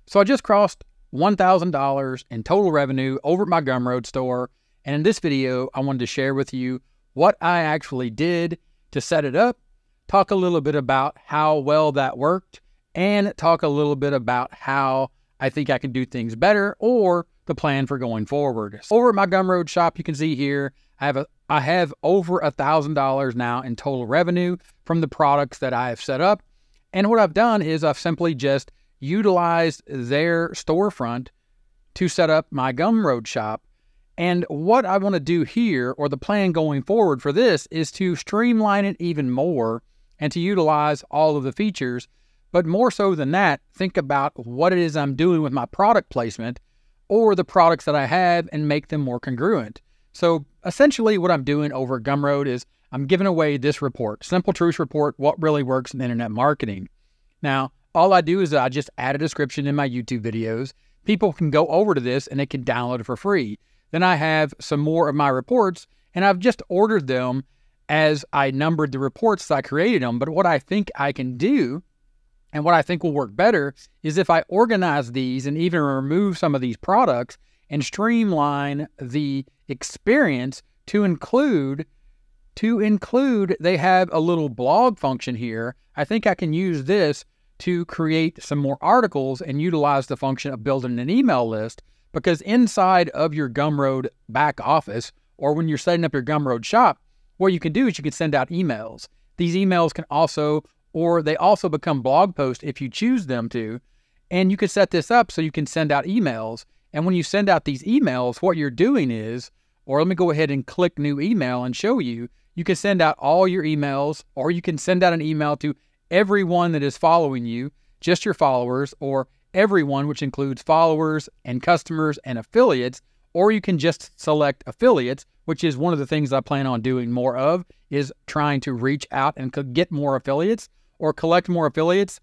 So I just crossed $1,000 in total revenue over at my Gumroad store. And in this video, I wanted to share with you what I actually did to set it up, talk a little bit about how well that worked, and talk a little bit about how I think I can do things better or the plan for going forward. Over at my Gumroad shop, you can see here, I have over $1,000 now in total revenue from the products that I have set up. And what I've done is I've simply just utilized their storefront to set up my Gumroad shop. And what I want to do here, or the plan going forward for this, is to streamline it even more and to utilize all of the features. But more so than that, think about what it is I'm doing with my product placement or the products that I have and make them more congruent. So essentially what I'm doing over at Gumroad is I'm giving away this report, Simple Truths Report, What Really Works in Internet Marketing. Now, all I do is I just add a description in my YouTube videos. People can go over to this and they can download it for free. Then I have some more of my reports, and I've just ordered them as I numbered the reports as I created them. But what I think I can do, and what I think will work better, is if I organize these and even remove some of these products and streamline the experience to include they have a little blog function here. I think I can use this to create some more articles and utilize the function of building an email list, because inside of your Gumroad back office, or when you're setting up your Gumroad shop, what you can do is you can send out emails. These emails can also, or they also become blog posts if you choose them to, and you can set this up so you can send out emails. And when you send out these emails, what you're doing is, or let me go ahead and click new email and show you, you can send out all your emails, or you can send out an email to everyone that is following you, just your followers, or everyone, which includes followers and customers and affiliates, or you can just select affiliates, which is one of the things I plan on doing more of, is trying to reach out and get more affiliates, or collect more affiliates,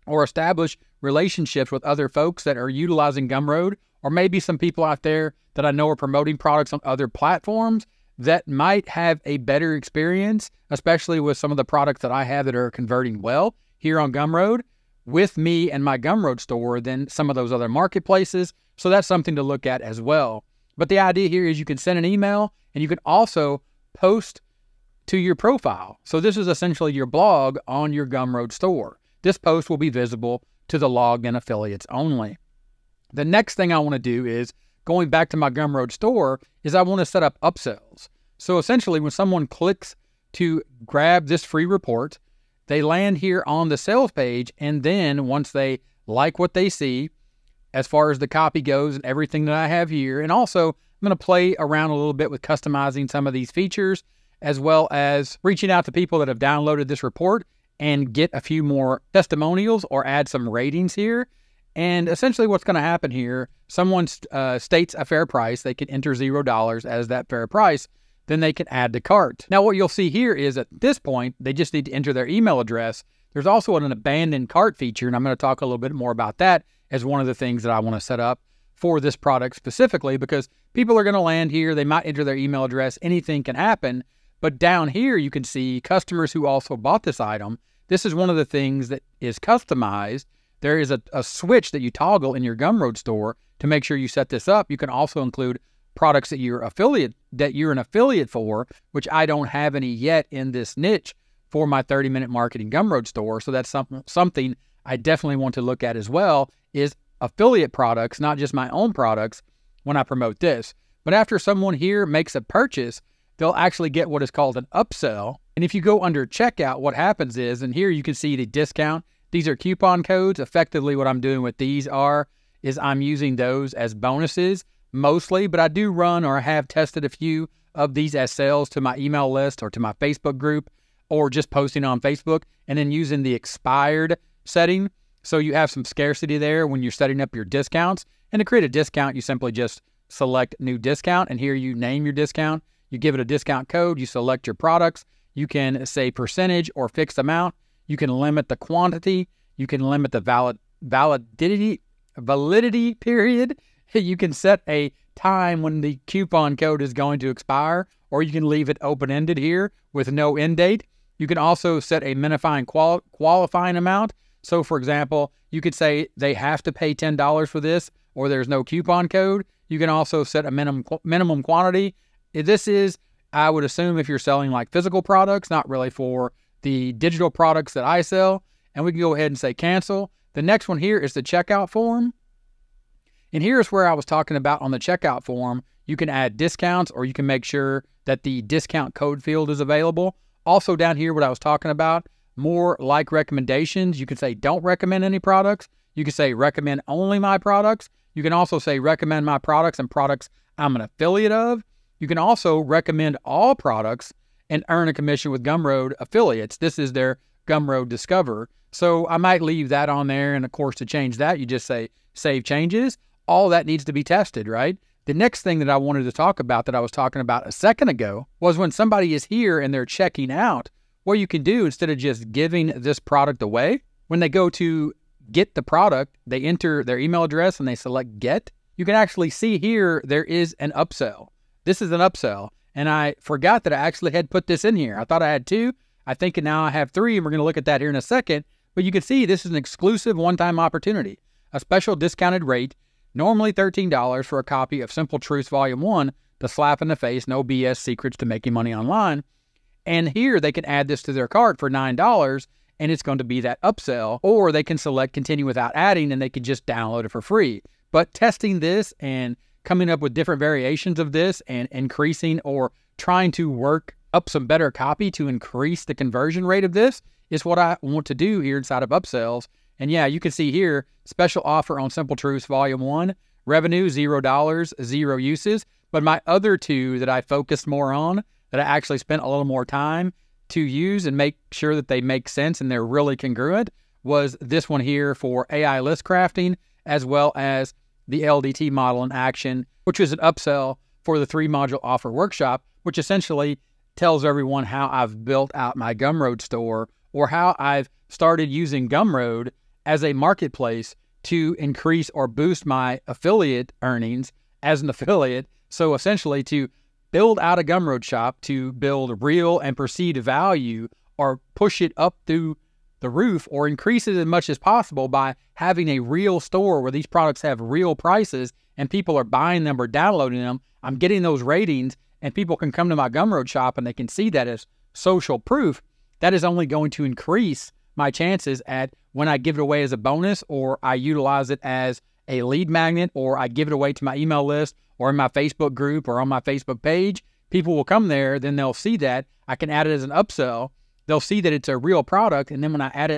or establish relationships with other folks that are utilizing Gumroad, or maybe some people out there that I know are promoting products on other platforms that might have a better experience, especially with some of the products that I have that are converting well here on Gumroad with me and my Gumroad store than some of those other marketplaces. So that's something to look at as well. But the idea here is you can send an email and you can also post to your profile. So this is essentially your blog on your Gumroad store. This post will be visible to the logged in affiliates only. The next thing I want to do is, going back to my Gumroad store, is I want to set up upsells. So essentially when someone clicks to grab this free report, they land here on the sales page, and then once they like what they see, as far as the copy goes and everything that I have here, and also I'm going to play around a little bit with customizing some of these features, as well as reaching out to people that have downloaded this report and get a few more testimonials or add some ratings here. And essentially what's going to happen here, someone states a fair price, they can enter $0 as that fair price, then they can add to cart. Now what you'll see here is at this point, they just need to enter their email address. There's also an abandoned cart feature, and I'm going to talk a little bit more about that as one of the things that I want to set up for this product specifically, because people are going to land here, they might enter their email address, anything can happen. But down here you can see customers who also bought this item. This is one of the things that is customized. There is a switch that you toggle in your Gumroad store to make sure you set this up. You can also include products that you're an affiliate for, which I don't have any yet in this niche for my 30-minute marketing Gumroad store. So that's something I definitely want to look at as well, is affiliate products, not just my own products when I promote this. But after someone here makes a purchase, they'll actually get what is called an upsell. And if you go under checkout, what happens is, and here you can see the discount. These are coupon codes. Effectively what I'm doing with these is I'm using those as bonuses mostly, but I do run, or have tested a few of these as sales to my email list or to my Facebook group, or just posting on Facebook, and then using the expired setting. So you have some scarcity there when you're setting up your discounts. And to create a discount, you simply just select new discount, and here you name your discount. You give it a discount code, you select your products. You can say percentage or fixed amount. You can limit the quantity. You can limit the validity period. You can set a time when the coupon code is going to expire, or you can leave it open-ended here with no end date. You can also set a minifying qualifying amount. So for example, you could say they have to pay $10 for this, or there's no coupon code. You can also set a minimum quantity. This is, I would assume, if you're selling like physical products, not really for the digital products that I sell. And we can go ahead and say cancel. The next one here is the checkout form. And here's where I was talking about on the checkout form. You can add discounts, or you can make sure that the discount code field is available. Also down here, what I was talking about, more like recommendations. You can say don't recommend any products. You can say recommend only my products. You can also say recommend my products and products I'm an affiliate of. You can also recommend all products and earn a commission with Gumroad affiliates. This is their Gumroad Discover. So I might leave that on there. And of course, to change that, you just say save changes. All that needs to be tested, right? The next thing that I wanted to talk about that I was talking about a second ago was when somebody is here and they're checking out, what you can do instead of just giving this product away, when they go to get the product, they enter their email address and they select get. You can actually see here there is an upsell. This is an upsell. And I forgot that I actually had put this in here. I thought I had 2. I think now I have 3, and we're going to look at that here in a second. But you can see this is an exclusive one-time opportunity, a special discounted rate, normally $13 for a copy of Simple Truths Volume 1, the slap in the face, no BS secrets to making money online. And here they can add this to their cart for $9, and it's going to be that upsell. Or they can select continue without adding, and they can just download it for free. But testing this and coming up with different variations of this and increasing or trying to work up some better copy to increase the conversion rate of this is what I want to do here inside of upsells. And yeah, you can see here, special offer on Simple Truths Volume 1, revenue $0, 0 uses. But my other 2 that I focused more on, that I actually spent a little more time to use and make sure that they make sense and they're really congruent, was this one here for AI list crafting, as well as the LDT model in action, which is an upsell for the 3-module offer workshop, which essentially tells everyone how I've built out my Gumroad store, or how I've started using Gumroad as a marketplace to increase or boost my affiliate earnings as an affiliate. So essentially to build out a Gumroad shop, to build real and perceived value, or push it up through the roof, or increase it as much as possible by having a real store where these products have real prices and people are buying them or downloading them. I'm getting those ratings, and people can come to my Gumroad shop and they can see that as social proof. That is only going to increase my chances at when I give it away as a bonus, or I utilize it as a lead magnet, or I give it away to my email list, or in my Facebook group, or on my Facebook page. People will come there, then they'll see that I can add it as an upsell. They'll see that it's a real product, and then when I add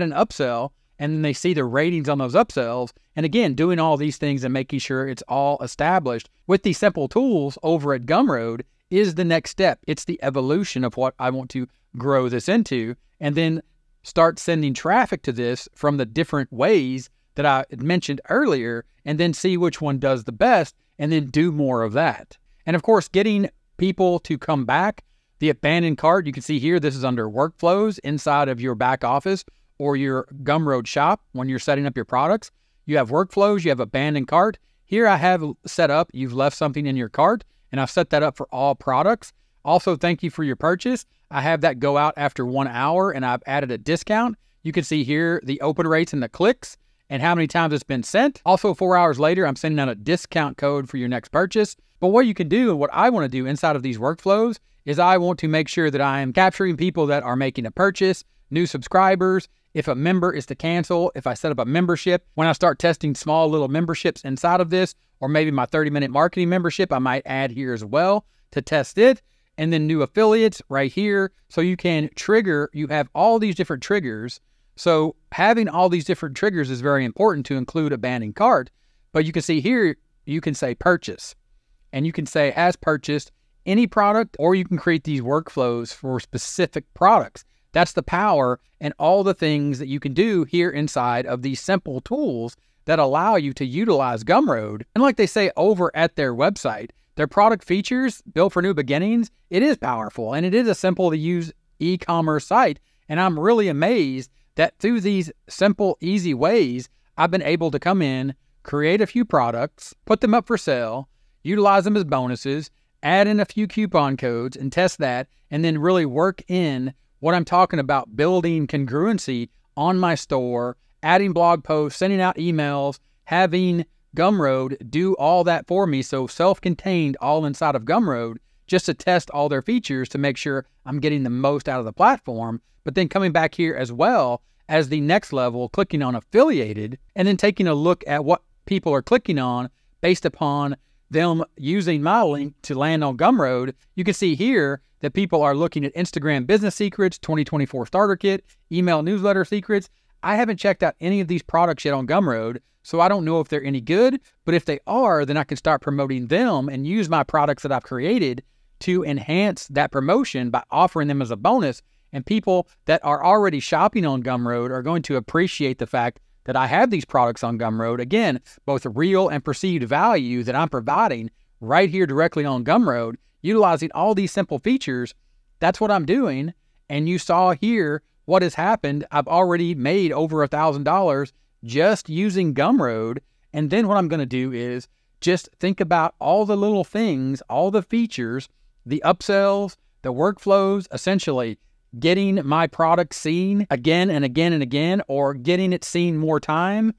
an upsell, and then they see the ratings on those upsells, and again, doing all these things and making sure it's all established with these simple tools over at Gumroad is the next step. It's the evolution of what I want to grow this into, and then start sending traffic to this from the different ways that I mentioned earlier, and then see which one does the best, and then do more of that. And of course, getting people to come back. The abandoned cart, you can see here, this is under workflows inside of your back office or your Gumroad shop when you're setting up your products. You have workflows, you have abandoned cart. Here I have set up, you've left something in your cart, and I've set that up for all products. Also, thank you for your purchase. I have that go out after 1 hour, and I've added a discount. You can see here the open rates and the clicks and how many times it's been sent. Also, 4 hours later, I'm sending out a discount code for your next purchase. But what you can do, and what I want to do inside of these workflows, is I want to make sure that I am capturing people that are making a purchase, new subscribers. If a member is to cancel, if I set up a membership, when I start testing small little memberships inside of this, or maybe my 30-minute marketing membership, I might add here as well to test it. And then new affiliates right here. So you can trigger, you have all these different triggers. So having all these different triggers is very important to include abandoned cart. But you can see here, you can say purchase, and you can say has purchased any product, or you can create these workflows for specific products. That's the power and all the things that you can do here inside of these simple tools that allow you to utilize Gumroad. And like they say over at their website, their product features built for new beginnings, it is powerful, and it is a simple to use e-commerce site. And I'm really amazed that through these simple, easy ways, I've been able to come in, create a few products, put them up for sale, utilize them as bonuses, add in a few coupon codes and test that, and then really work in what I'm talking about, building congruency on my store, adding blog posts, sending out emails, having Gumroad do all that for me. So self-contained all inside of Gumroad, just to test all their features to make sure I'm getting the most out of the platform. But then coming back here as well as the next level, clicking on affiliated, and then taking a look at what people are clicking on based upon them using my link to land on Gumroad. You can see here that people are looking at Instagram business secrets, 2024 starter kit, email newsletter secrets. I haven't checked out any of these products yet on Gumroad, so I don't know if they're any good, but if they are, then I can start promoting them and use my products that I've created to enhance that promotion by offering them as a bonus. And people that are already shopping on Gumroad are going to appreciate the fact that I have these products on Gumroad. Again, both real and perceived value that I'm providing right here directly on Gumroad, utilizing all these simple features. That's what I'm doing. And you saw here what has happened. I've already made over $1,000 just using Gumroad. And then what I'm going to do is just think about all the little things, all the features, the upsells, the workflows, essentially getting my product seen again and again and again, or getting it seen more times.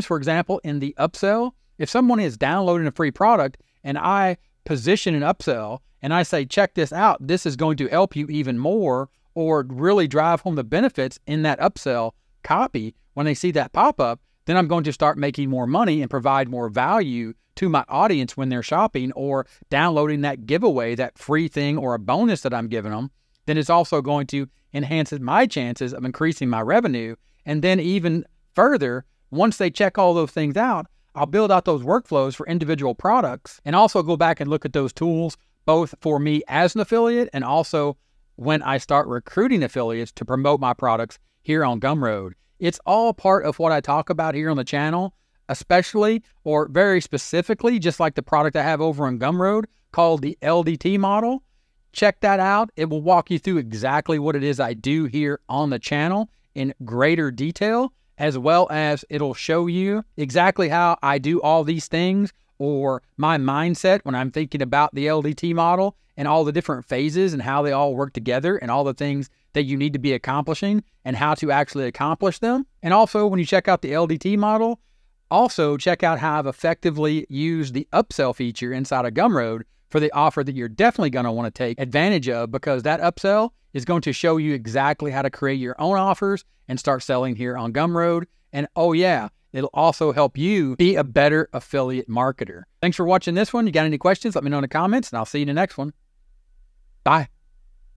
For example, in the upsell, if someone is downloading a free product and I position an upsell and I say, check this out, this is going to help you even more, or really drive home the benefits in that upsell copy, when they see that pop up, then I'm going to start making more money and provide more value to my audience when they're shopping or downloading that giveaway, that free thing or a bonus that I'm giving them. Then it's also going to enhance my chances of increasing my revenue. And then even further, once they check all those things out, I'll build out those workflows for individual products and also go back and look at those tools, both for me as an affiliate and also when I start recruiting affiliates to promote my products here on Gumroad. It's all part of what I talk about here on the channel, especially or very specifically, just like the product I have over on Gumroad called the LDT model. Check that out. It will walk you through exactly what it is I do here on the channel in greater detail, as well as it'll show you exactly how I do all these things, or my mindset when I'm thinking about the LDT model and all the different phases and how they all work together and all the things that you need to be accomplishing and how to actually accomplish them. And also, when you check out the LDT model, also check out how I've effectively used the upsell feature inside of Gumroad for the offer that you're definitely going to want to take advantage of, because that upsell is going to show you exactly how to create your own offers and start selling here on Gumroad. And oh yeah, it'll also help you be a better affiliate marketer. Thanks for watching this one. You got any questions? Let me know in the comments, and I'll see you in the next one. Bye.